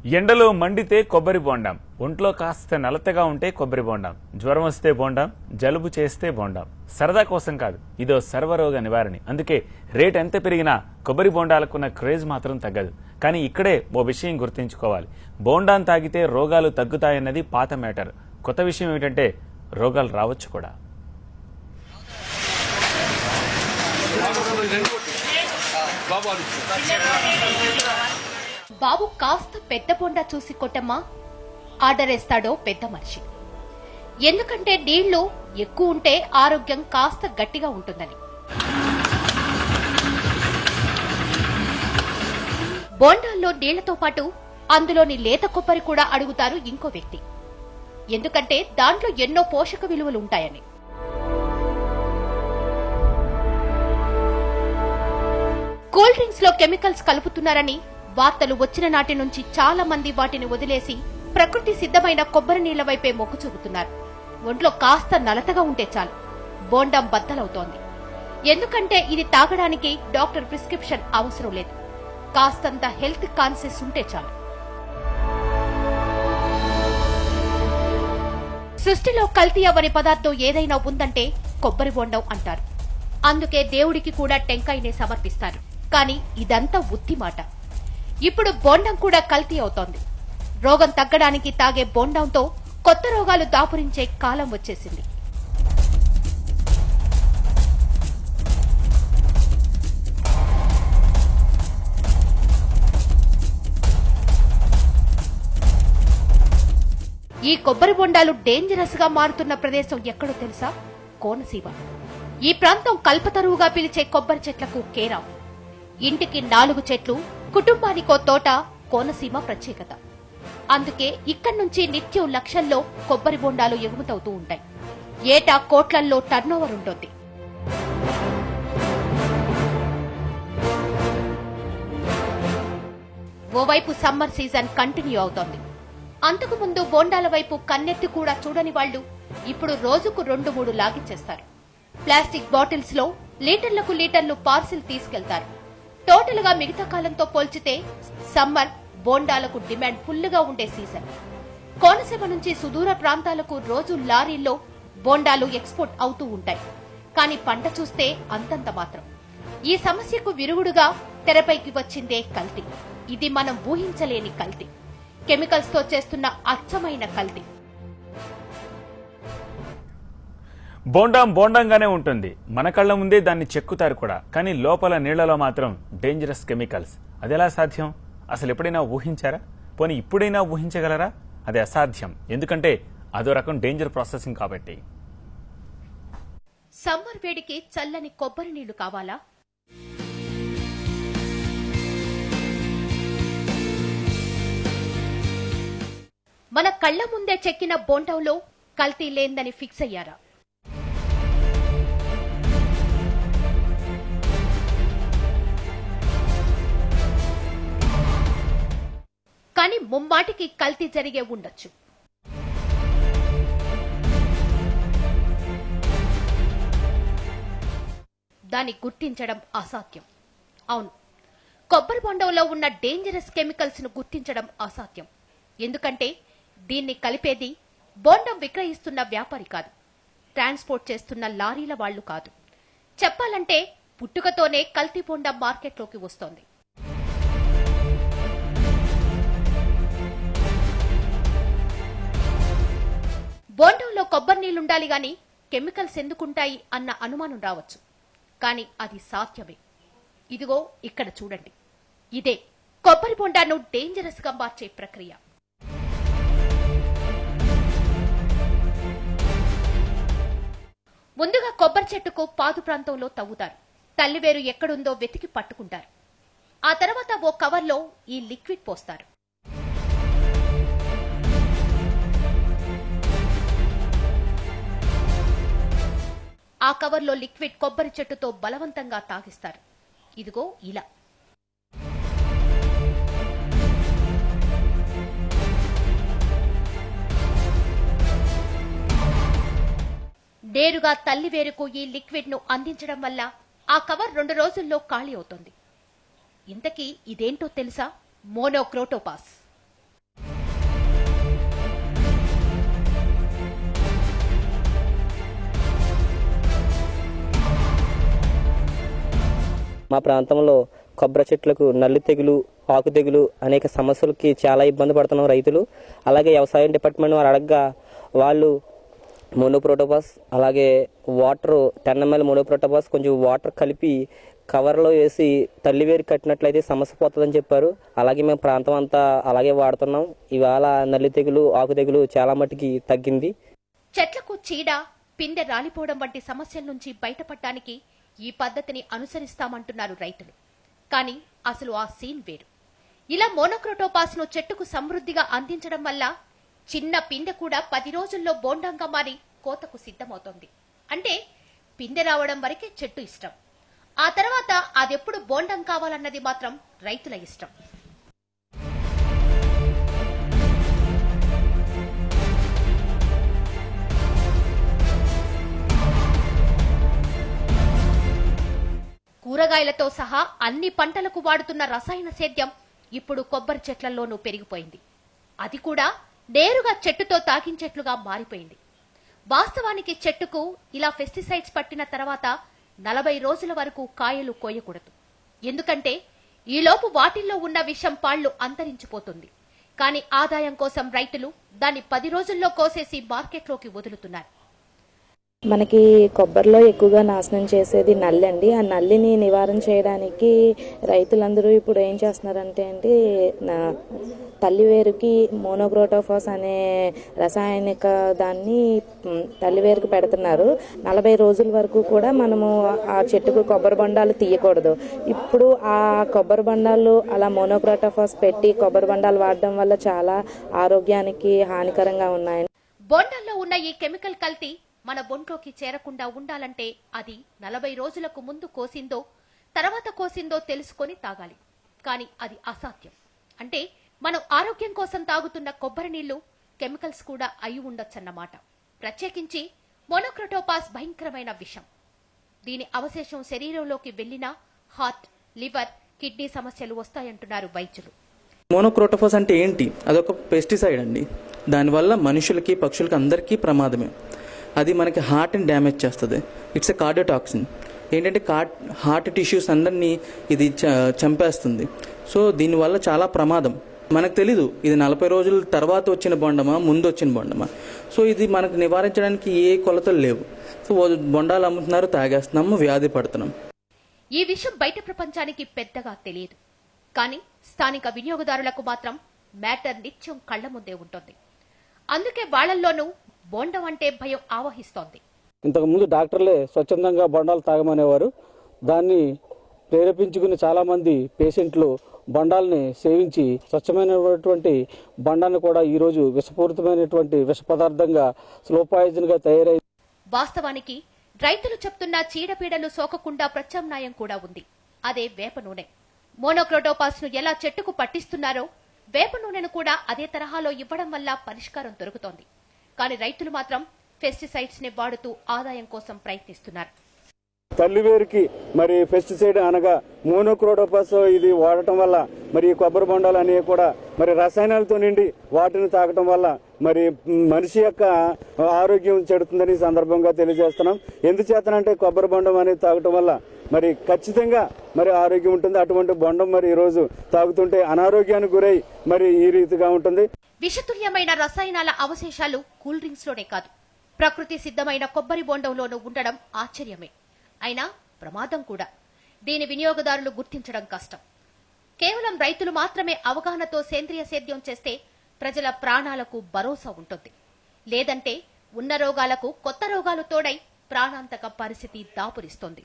ఎండలో మండితే కొబ్బరి బోండాం, ఒంట్లో కాస్త నలతగా ఉంటే కొబ్బరి బోండాం, జ్వరం వస్తే బోండాం, జలుబు చేస్తే బోండాం. సరదా కోసం కాదు, ఇదో సర్వరోగ నివారణ. అందుకే రేట్ ఎంత పెరిగినా కొబ్బరి బోండాలకున్న క్రేజ్ మాత్రం తగ్గదు. కానీ ఇక్కడే ఓ విషయం గుర్తుంచుకోవాలి. బోండాం తాగితే రోగాలు తగ్గుతాయన్నది పాత మ్యాటర్. కొత్త విషయం ఏమిటంటే రోగాలు రావచ్చు కూడా. బాబు కాస్త పెద్ద బొండా చూసి కొట్టమ్మా ఆర్డర్ వేస్తాడో పెద్ద మనిషి. ఎందుకంటే నీళ్లు ఎక్కువ ఉంటే ఆరోగ్యం కాస్త గట్టిగా ఉంటుందని. బోండాల్లో నీళ్లతో పాటు అందులోని లేత కొబ్బరి కూడా అడుగుతారు ఇంకో వ్యక్తి. ఎందుకంటే దాంట్లో ఎన్నో పోషక విలువలు ఉంటాయని. కూల్ డ్రింక్స్ లో కెమికల్స్ కలుపుతున్నారని వార్తలు వచ్చిన నాటి నుంచి చాలా మంది వాటిని వదిలేసి ప్రకృతి సిద్ధమైన కొబ్బరి నీళ్ల వైపే మొగ్గు చూపుతున్నారు. ఒంట్లో కాస్త నలతగా ఉంటే చాలు బోండాం బద్దలవుతోంది. ఎందుకంటే ఇది తాగడానికి డాక్టర్ ప్రిస్క్రిప్షన్ అవసరం లేదు. కాస్తంత హెల్త్ కాన్షియస్ ఉంటే చాలు. సృష్టిలో కల్తీ అవ్వని పదార్థం ఏదైనా ఉందంటే కొబ్బరి బోండం అంటారు. అందుకే దేవుడికి కూడా టెంకాయనే సమర్పిస్తారు. కానీ ఇదంతా ఉత్తి మాట. ఇప్పుడు బోండం కూడా కల్తీ అవుతోంది. రోగం తగ్గడానికి తాగే బోండంతో కొత్త రోగాలు దాపురించే కాలం వచ్చేసింది. ఈ కొబ్బరి బొండాలు డేంజరస్ గా మారుతున్న ప్రదేశం ఎక్కడో తెలుసా? కోనసీమ. ఈ ప్రాంతం కల్పతరువుగా పిలిచే కొబ్బరి చెట్లకు కేరాఫ్. ఇంటికి 4 చెట్లు, కుటుంబానికో తోట కోనసీమ ప్రత్యేకత. అందుకే ఇక్కడి నుంచి నిత్యం లక్షల్లో కొబ్బరి బొండాలు ఎగుమతవుతూ ఉంటాయి. ఏటా కోట్లల్లో టర్నోవర్ ఉంటుంది. ఓవైపు సమ్మర్ సీజన్ కంటిన్యూ అవుతోంది. అంతకు ముందు బోండాల వైపు కన్నెత్తి కూడా చూడని వాళ్లు ఇప్పుడు రోజుకు 2-3 లాగించేస్తారు. ప్లాస్టిక్ బాటిల్స్ లో లీటర్లకు లీటర్లు పార్సిల్ తీసుకెళ్తారు. టోటల్ గా మిగతా కాలంతో పోల్చితే సమ్మర్ బోండాలకు డిమాండ్ ఫుల్లుగా ఉండే సీజన్. కోనసీమ నుంచి సుదూర ప్రాంతాలకు రోజు లారీల్లో బోండాలు ఎక్స్పోర్ట్ అవుతూ ఉంటాయి. కానీ పంట చూస్తే అంతంత మాత్రం. ఈ సమస్యకు విరుగుడుగా తెరపైకి వచ్చిందే కల్తీ. ఇది మనం ఊహించలేని కల్తీ. కెమికల్స్ తో చేస్తున్న అచ్చమైన కల్తీ. బోండాం బోండంగానే ఉంటుంది. మన కళ్ల ముందే దాన్ని చెక్కుతారు కూడా. కానీ లోపల నీళ్లలో మాత్రం డేంజరస్ కెమికల్స్. అదెలా సాధ్యం? అసలు ఎప్పుడైనా ఊహించారా? పోనీ ఇప్పుడైనా ఊహించగలరా? అది అసాధ్యం. ఎందుకంటే అదో రకం డేంజర్ ప్రాసెసింగ్ కాబట్టి. సమ్మర్ వేడికి చల్లని కొబ్బరి నీళ్లు కావాలా? మన కళ్ల ముందే చెక్కిన బోండంలో కల్తీ లేందని ఫిక్స్ అయ్యారా? కానీ ముమ్మాటికి కల్తీ జరిగే ఉండొచ్చు. దాన్ని గుర్తించడం అసాధ్యం. అవును, కొబ్బరి బొండంలో ఉన్న డేంజరస్ కెమికల్స్ ను గుర్తించడం అసాధ్యం. ఎందుకంటే దీన్ని కలిపేది బోండం విక్రయిస్తున్న వ్యాపారి కాదు, ట్రాన్స్పోర్ట్ చేస్తున్న లారీల వాళ్లు కాదు. చెప్పాలంటే పుట్టుకతోనే కల్తీ బోండం మార్కెట్లోకి వస్తోంది. బోండంలో కొబ్బరి నీళ్లుండాలి గాని కెమికల్స్ ఎందుకుంటాయి అన్న అనుమానం రావచ్చు. కానీ అది సాధ్యమే. ఇదిగో ఇక్కడ చూడండి. ఇదే కొబ్బరి బొండాను డేంజరస్ గా మార్చే ప్రక్రియ. ముందుగా కొబ్బరి చెట్టుకు పాదు ప్రాంతంలో తవ్వుతారు. తల్లివేరు ఎక్కడుందో వెతికి పట్టుకుంటారు. ఆ తర్వాత ఓ కవర్లో ఈ లిక్విడ్ పోస్తారు. ఆ కవర్లో లిక్విడ్ కొబ్బరి చెట్టుతో బలవంతంగా తాగిస్తారు. ఇదిగో ఇలా. నేరుగా తల్లివేరుకు ఈ లిక్విడ్ ను అందించడం వల్ల ఆ కవర్ 2 రోజుల్లో ఖాళీ అవుతుంది. ఇంతకీ ఇదేంటో తెలుసా? మోనోక్రోటోపాస్. మా ప్రాంతంలో కొబ్బరి చెట్లకు నల్లి తెగులు, ఆకు తెగులు అనేక సమస్యలకి చాలా ఇబ్బంది పడుతున్నాం రైతులు. అలాగే వ్యవసాయం డిపార్ట్మెంట్ వారు అడగగా వాళ్ళు మోనోక్రోటోఫాస్ అలాగే వాటర్ 10 ml మోనోక్రోటోఫాస్ కొంచెం వాటర్ కలిపి కవర్లో వేసి తల్లివేరు కట్టినట్లయితే సమస్య పోతుందని చెప్పారు. అలాగే మేము ప్రాంతం అంతా అలాగే వాడుతున్నాం. ఇవాళ నల్లి తెగులు, ఆకు తెగులు చాలా మట్టుకి తగ్గింది. చెట్లకు చీడ, పిందె రాలిపోవడం వంటి సమస్యల నుంచి బయటపడటానికి ఈ పద్ధతిని అనుసరిస్తామంటున్నారు రైతులు. కానీ అసలు ఆ సీన్ వేరు. ఇలా మోనోక్రోటోపాస్ ను చెట్టుకు సమృద్ధిగా అందించడం వల్ల చిన్న పిందె కూడా 10 రోజుల్లో బోండంగా మారి కోతకు సిద్ధమవుతోంది. అంటే పిందె రావడం వరకే చెట్టు ఇష్టం, ఆ తర్వాత అదెప్పుడు బోండం కావాలన్నది మాత్రం రైతుల ఇష్టం. కూరగాయలతో సహా అన్ని పంటలకు వాడుతున్న రసాయన సేద్యం ఇప్పుడు కొబ్బరి చెట్లలోనూ పెరిగిపోయింది. అది కూడా నేరుగా చెట్టుతో తాకించేట్లుగా మారిపోయింది. వాస్తవానికి చెట్టుకు ఇలా పెస్టిసైడ్స్ పట్టిన తర్వాత 40 రోజుల వరకు కాయలు కోయకూడదు. ఎందుకంటే ఈలోపు వాటిల్లో ఉన్న విషం పాళ్లు అంతరించిపోతుంది. కానీ ఆదాయం కోసం రైతులు దాన్ని 10 రోజుల్లో కోసేసి మార్కెట్లోకి వదులుతున్నారు. మనకి కొబ్బరిలో ఎక్కువగా నాశనం చేసేది నల్లి అండి. ఆ నల్లిని నివారణ చేయడానికి రైతులందరూ ఇప్పుడు ఏం చేస్తున్నారంటే తల్లివేరుకి మోనోక్రోటోఫాస్ అనే రసాయనిక దాన్ని తల్లివేరుకు పెడుతున్నారు. 40 రోజుల వరకు కూడా మనము ఆ చెట్టుకు కొబ్బరి బొండాలు తీయకూడదు. ఇప్పుడు ఆ కొబ్బరి బొండాలు అలా మోనోక్రోటోఫాస్ పెట్టి కొబ్బరి బొండాలు వాడడం వల్ల చాలా ఆరోగ్యానికి హానికరంగా ఉన్నాయి. బొండాల్లో ఉన్న ఈ కెమికల్ కల్తీ మన బొంట్లోకి చేరకుండా ఉండాలంటే అది 40 రోజులకు ముందు కోసిందో తర్వాత కోసిందో తెలుసుకొని తాగాలి. కానీ అది అసాధ్యం. అంటే మనం ఆరోగ్యం కోసం తాగుతున్న కొబ్బరి నీళ్లు కెమికల్స్ కూడా అయి ఉండొచ్చన్నమాట. ప్రత్యేకించి మోనోక్రోటోపాస్ భయంకరమైన విషం. దీని అవశేషం శరీరంలోకి వెళ్లినా హార్ట్, లివర్, కిడ్నీ సమస్యలు వస్తాయంటున్నారు వైద్యులు. మోనోక్రోటోఫాస్ అంటే ఏంటి? అదొక పెస్టిసైడ్ అండి. దానివల్ల మనుషులకి, పక్షులకి అందరికీ ప్రమాదమే. అది మనకి హార్ట్ని డ్యామేజ్ చేస్తుంది. It's a కార్డియోటాక్సిన్. ఏంటంటే హార్ట్ టిష్యూస్ అందరినీ ఇది చంపేస్తుంది. సో దీనివల్ల చాలా ప్రమాదం. మనకు తెలీదు ఇది 40 రోజుల తర్వాత వచ్చిన బొండమా, ముందు వచ్చిన బొండమా. సో ఇది మనకు నివారించడానికి ఏ కొలతలు లేవు. సో బొండాలు అమ్ముతున్నారు, తాగేస్తున్నాము, వ్యాధి పడుతున్నాం. ఈ విషయం బయట ప్రపంచానికి పెద్దగా తెలియదు. కానీ స్థానిక వినియోగదారులకు మాత్రం మ్యాటర్ నిత్యం కళ్ల ముందే ఉంటుంది. అందుకే వాళ్లల్లోనూ బోండం అంటే భయం ఆవహిస్తోంది. ఇంతకుముందు డాక్టర్లే స్వచ్ఛందంగా బొండాలు తాగమనేవారు. దాన్ని ప్రేరేపించుకుని చాలా మంది పేషెంట్లు బొండాలని సేవించి స్వచ్ఛమైనటువంటి బొండాన్ని కూడా ఈ రోజు విషపూరితమైనటువంటి విష పదార్థంగా, స్లో పాయిజన్ గా తయారైంది. వాస్తవానికి రైతులు చెప్తున్న చీడపీడలు సోకకుండా ప్రత్యామ్నాయం కూడా ఉంది. అదే వేప నూనె. మోనోక్రోటోపాస్ ను ఎలా చెట్టుకు పట్టిస్తున్నారో వేప నూనెను కూడా అదే తరహాలో ఇవ్వడం వల్ల పరిష్కారం దొరుకుతోంది. కానీ రైతులు మాత్రం పెస్టిసైడ్స్ ని వాడుతూ ఆదాయం కోసం ప్రయత్నిస్తున్నారు. తల్లివేరుకి మరి పెస్టిసైడ్ అనగా మోనోక్రోటోపాస్ ఇది వాడటం వల్ల మరి కొబ్బరి బొండాలు అనేవి కూడా మరి రసాయనాలతో నిండి వాటిని తాగటం వల్ల మరి మనిషి యొక్క ఆరోగ్యం చెడుతుందని సందర్భంగా తెలియజేస్తున్నాం. ఎందుచేతనంటే కొబ్బరి బొండం అనేది తాగటం వల్ల మరి ఖచ్చితంగా మరి ఆరోగ్యం ఉంటుంది. అటువంటి బొండం మరి ఈ రోజు తాగుతుంటే అనారోగ్యానికి గురై మరి ఈ రీతిగా ఉంటుంది. విషతుల్యమైన రసాయనాల అవశేషాలు కూల్ డ్రింక్స్ లోనే కాదు, ప్రకృతి సిద్ధమైన కొబ్బరి బొండంలోనూ ఉండడం ఆశ్చర్యమే. అయినా ప్రమాదం కూడా. దీని వినియోగదారులు గుర్తించడం కష్టం. కేవలం రైతులు మాత్రమే అవగాహనతో సేంద్రియ సేద్యం చేస్తే ప్రజల ప్రాణాలకు భరోసా ఉంటుంది. లేదంటే ఉన్న రోగాలకు కొత్త రోగాలు తోడై ప్రాణాంతక పరిస్థితి దాపురిస్తోంది.